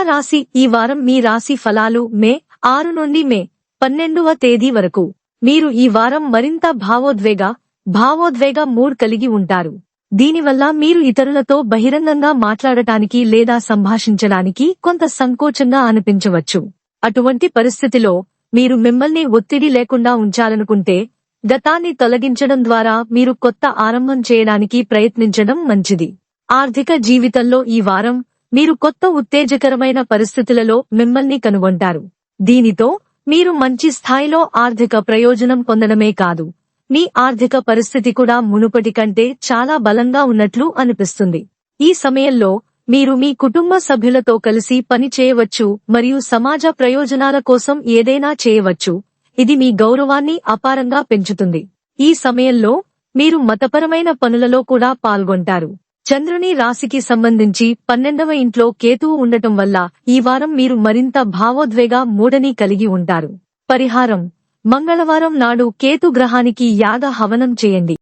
రాశి ఈ వారం మీ రాశి ఫలాలు మే 6 నుండి మే 12వ తేదీ వరకు. మీరు ఈ వారం మరింత భావోద్వేగ మూడ్ కలిగి ఉంటారు. దీనివల్ల మీరు ఇతరులతో బహిరంగంగా మాట్లాడటానికి లేదా సంభాషించడానికి కొంత సంకోచంగా అనిపించవచ్చు. అటువంటి పరిస్థితిలో మీరు మిమ్మల్ని ఒత్తిడి లేకుండా ఉంచాలనుకుంటే గతాన్ని తొలగించడం ద్వారా మీరు కొత్త ఆరంభం చేయడానికి ప్రయత్నించడం మంచిది. ఆర్థిక జీవితంలో ఈ వారం మీరు కొత్త ఉత్తేజకరమైన పరిస్థితులలో మిమ్మల్ని కనుగొంటారు. దీనితో మీరు మంచి స్థాయిలో ఆర్థిక ప్రయోజనం పొందడమే కాదు, మీ ఆర్థిక పరిస్థితి కూడా మునుపటి కంటే చాలా బలంగా ఉన్నట్లు అనిపిస్తుంది. ఈ సమయంలో మీరు మీ కుటుంబ సభ్యులతో కలిసి పని చేయవచ్చు మరియు సమాజ ప్రయోజనాల కోసం ఏదైనా చేయవచ్చు. ఇది మీ గౌరవాన్ని అపారంగా పెంచుతుంది. ఈ సమయంలో మీరు మతపరమైన పనులలో కూడా పాల్గొంటారు. చంద్రుని రాశికి సంబంధించి 12వ ఇంట్లో కేతువు ఉండటం వల్ల ఈ వారం మీరు మరింత భావోద్వేగ మూడని కలిగి ఉంటారు. పరిహారం: మంగళవారం నాడు కేతు గ్రహానికి యాగ హవనం చేయండి.